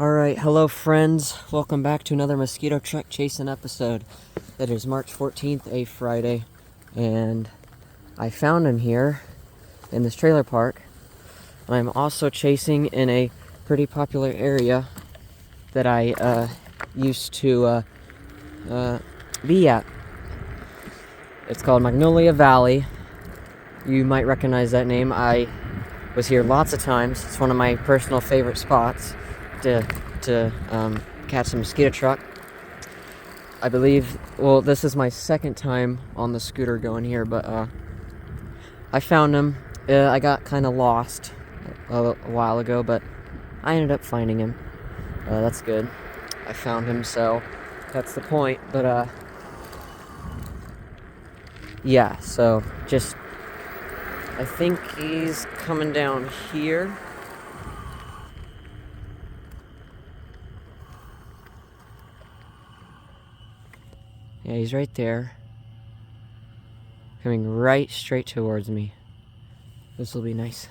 Alright, hello friends. Welcome back to another Mosquito truck chasing episode. It is March 14th, a Friday, and I found him here in this trailer park. I'm also chasing in a pretty popular area that I used to be at. It's called Magnolia Valley. You might recognize that name. I was here lots of times. It's one of my personal favorite spots to catch a mosquito truck. I believe, well, this is my second time on the scooter going here, but I found him. I got kind of lost a while ago, but I ended up finding him. That's good. I found him, so that's the point. But yeah, so just, I think he's coming down here. Yeah, he's right there. Coming right straight towards me. This will be nice.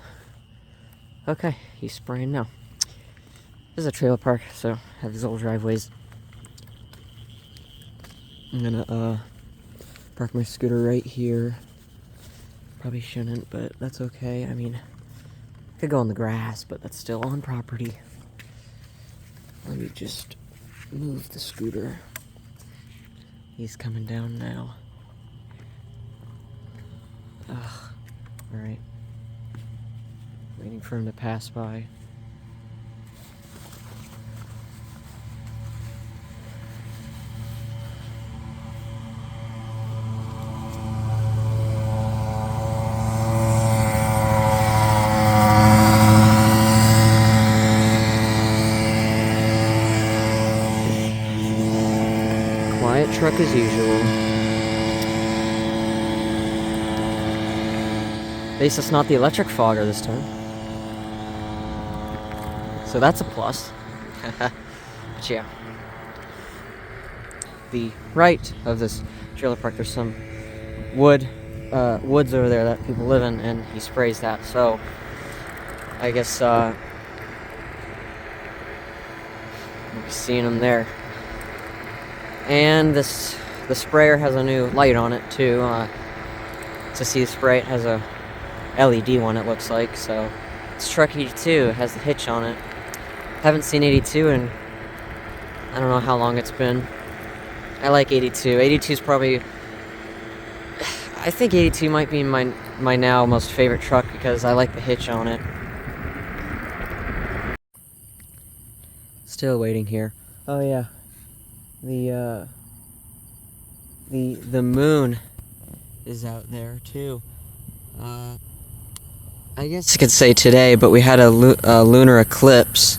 Okay, he's spraying now. This is a trailer park, so I have these little driveways. I'm gonna park my scooter right here. Probably shouldn't, but that's okay. I mean, I could go on the grass, but that's still on property. Let me just move the scooter. He's coming down now. Ugh. Alright. Waiting for him to pass by. Quiet truck as usual. At least it's not the electric fogger this time. So that's a plus. But yeah. The right of this trailer park, there's some woods over there that people live in, and he sprays that. So I guess we'll be seeing him there. And the sprayer has a new light on it too. To see the spray, it has a LED one, it looks like. So it's truck 82. It has the hitch on it. Haven't seen 82 in I don't know how long it's been. I like 82. 82 is probably, I think 82 might be my now most favorite truck because I like the hitch on it. Still waiting here. Oh yeah. The moon is out there too. I guess I could say today, but we had a lunar eclipse.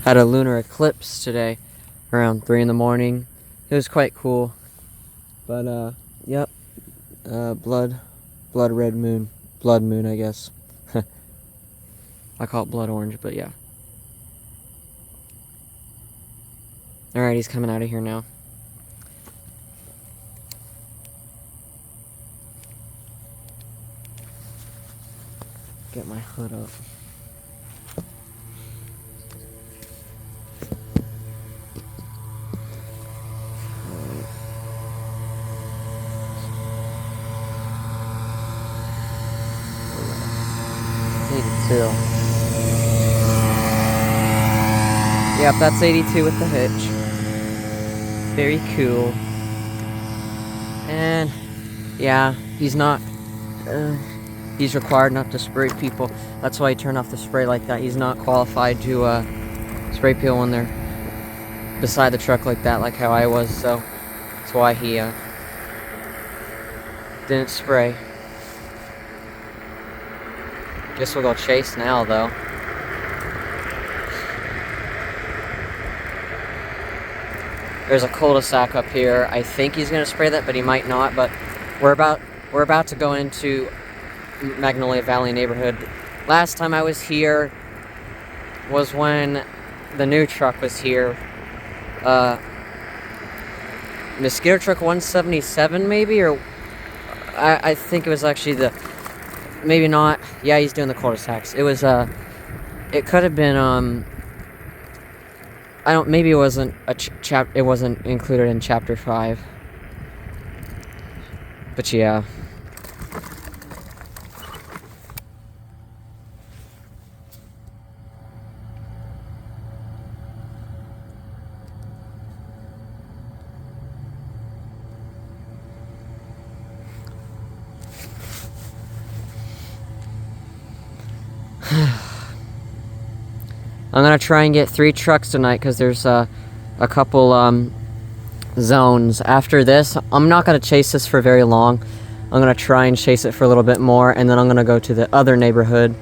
Had a lunar eclipse today, around 3 in the morning. It was quite cool. But yep, blood red moon, blood moon, I guess. I call it blood orange, but yeah. Alright, he's coming out of here now. Get my hood up. Yep, that's 82 with the hitch. Very cool. And yeah, he's not he's required not to spray people. That's why he turned off the spray like that. He's not qualified to spray people when they're beside the truck like that, like how I was. So that's why he didn't spray. Guess we'll go chase now, though. There's a cul-de-sac up here. I think he's gonna spray that, but he might not. But we're about to go into Magnolia Valley neighborhood. Last time I was here was when the new truck was here. Mosquito truck 177 maybe, or I think it was actually the, maybe not. Yeah, he's doing the cul-de-sacs. It was it could have been I don't. Maybe it wasn't a It wasn't included in chapter 5. But yeah. I'm gonna try and get 3 trucks tonight because there's a couple zones. After this, I'm not gonna chase this for very long. I'm gonna try and chase it for a little bit more, and then I'm gonna go to the other neighborhood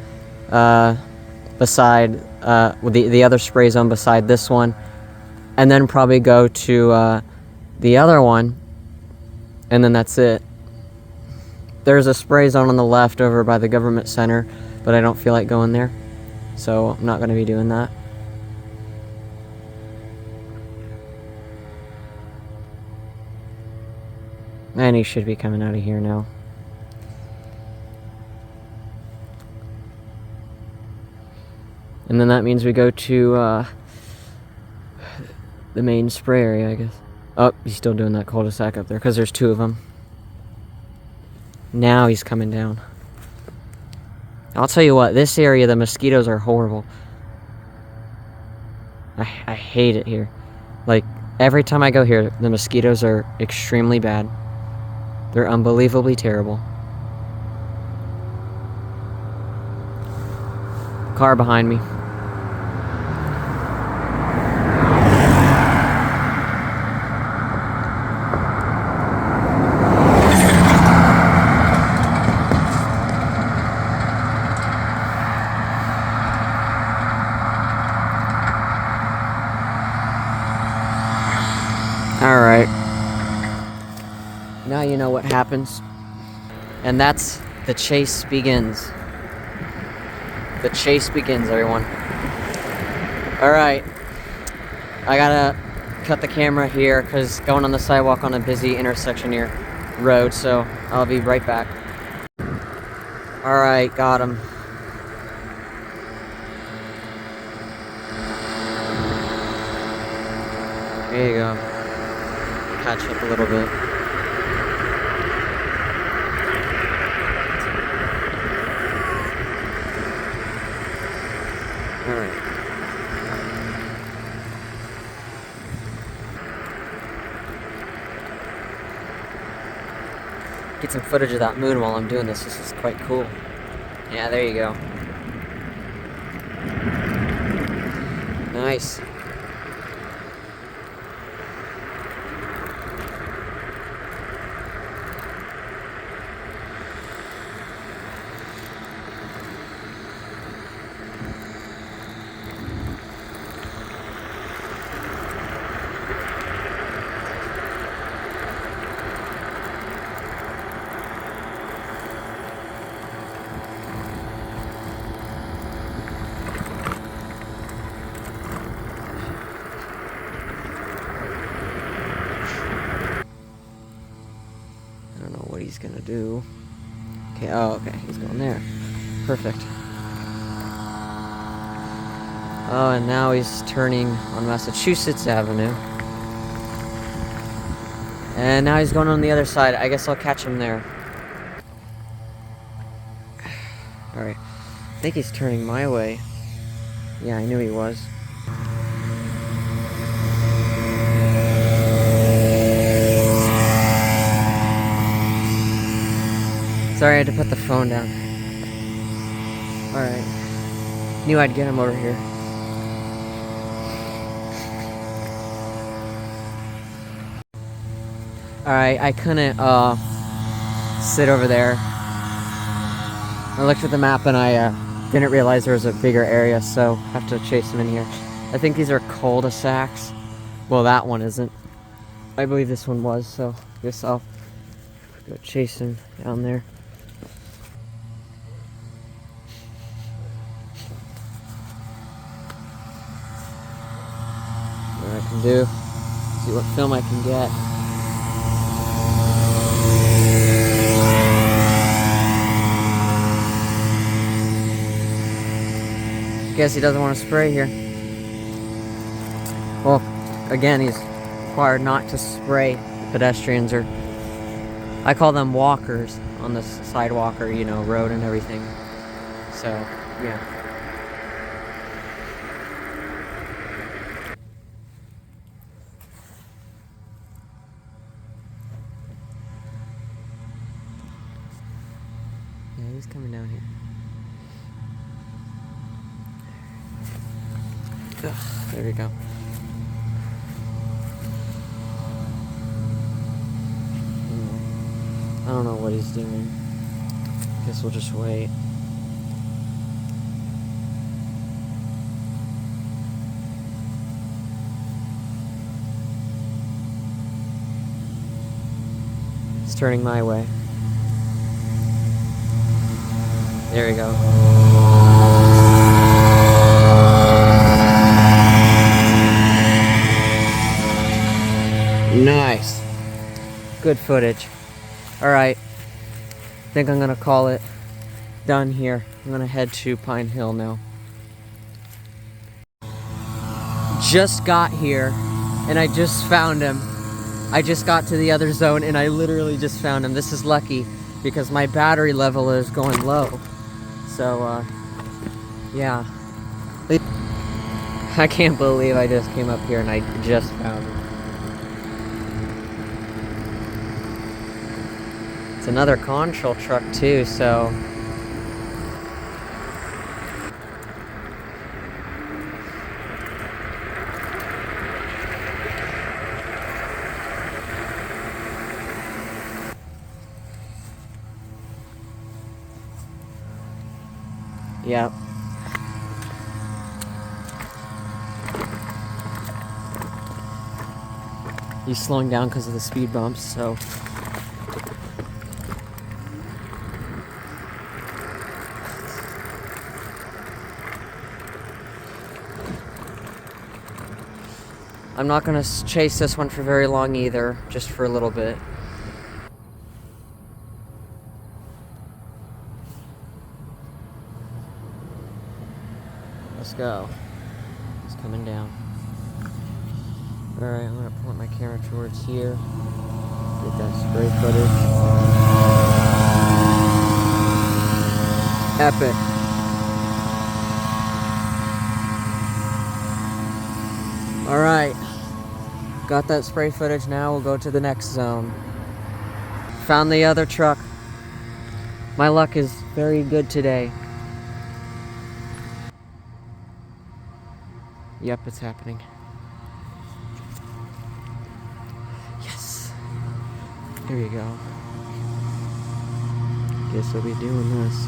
beside the other spray zone beside this one, and then probably go to the other one, and then that's it. There's a spray zone on the left over by the government center, but I don't feel like going there, so I'm not going to be doing that. And he should be coming out of here now. And then that means we go to the main spray area, I guess. Oh, he's still doing that cul-de-sac up there because there's 2 of them. Now he's coming down. I'll tell you what, this area, the mosquitoes are horrible. I hate it here. Like, every time I go here, the mosquitoes are extremely bad. They're unbelievably terrible. Car behind me. Alright. Now you know what happens. And that's the chase begins. The chase begins, everyone. Alright. I gotta cut the camera here because going on the sidewalk on a busy intersection here road, so I'll be right back. Alright, got him. There you go. Catch up a little bit. Alright. Get some footage of that moon while I'm doing this. This is quite cool. Yeah, there you go. Nice. He's gonna do. Okay, oh, okay, he's going there. Perfect. Oh, and now he's turning on Massachusetts Avenue. And now he's going on the other side. I guess I'll catch him there. Alright. I think he's turning my way. Yeah, I knew he was. Sorry, I had to put the phone down. Alright. Knew I'd get him over here. Alright, I couldn't sit over there. I looked at the map and I didn't realize there was a bigger area, so I have to chase him in here. I think these are cul-de-sacs. Well, that one isn't. I believe this one was, so I guess I'll go chase him down there. What I can do, see what film I can get. Guess he doesn't want to spray here. again, he's required not to spray pedestrians, or I call them walkers on the sidewalk or, road and everything. So, yeah. Yeah, he's coming down here. Ugh, there we go. I don't know what he's doing. Guess we'll just wait. It's turning my way. There we go. Nice. Good footage. Alright. I think I'm gonna call it done here. I'm gonna head to Pine Hill now. Just got here and I just found him. I just got to the other zone and I literally just found him. This is lucky because my battery level is going low. So, yeah. I can't believe I just came up here and I just found him. It's another control truck too, so. Yep. He's slowing down because of the speed bumps, so. I'm not gonna chase this one for very long either, just for a little bit. Let's go. It's coming down. Alright, I'm gonna point my camera towards here. Get that spray footage. Epic. Alright. Got that spray footage now. We'll go to the next zone. Found the other truck. My luck is very good today. Yep, it's happening. Yes. Here you go. Guess I'll be doing this.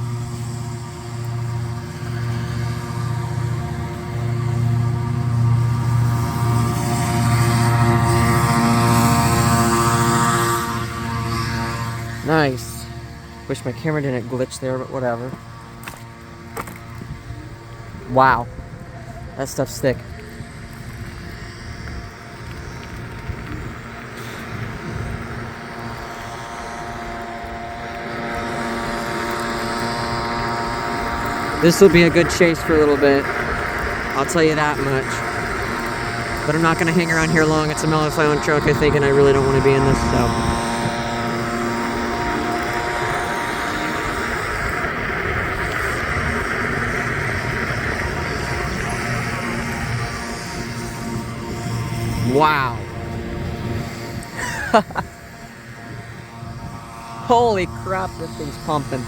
Nice. Wish my camera didn't glitch there, but whatever. Wow. That stuff's thick. This will be a good chase for a little bit. I'll tell you that much. But I'm not going to hang around here long. It's a Mellow truck, I think, and I really don't want to be in this, so. Wow. Holy crap, this thing's pumping.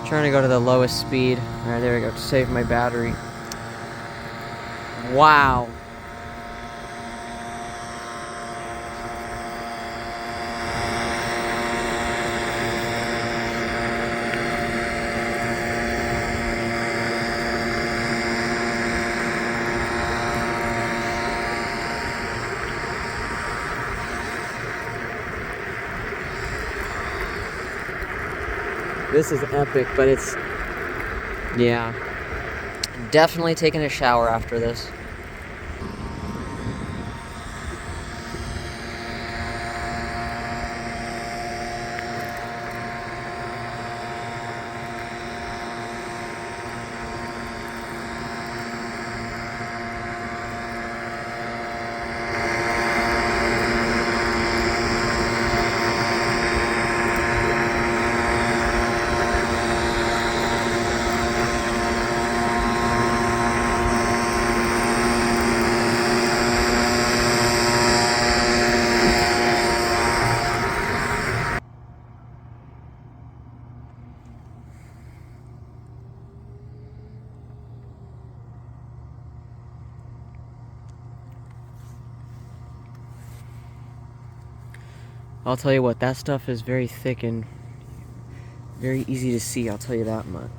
Trying to go to the lowest speed. Alright, there we go, to save my battery. Wow. This is epic, but it's, yeah. Definitely taking a shower after this. I'll tell you what, that stuff is very thick and very easy to see, I'll tell you that much.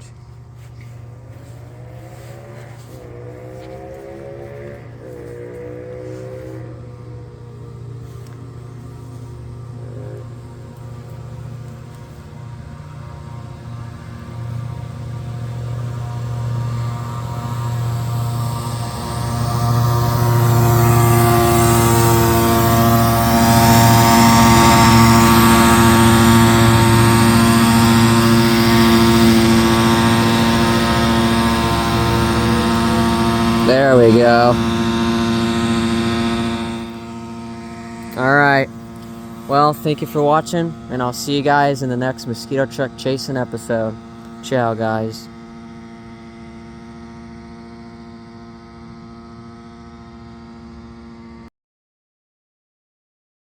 There we go. Alright. Well, thank you for watching, and I'll see you guys in the next Mosquito Truck Chasing episode. Ciao, guys.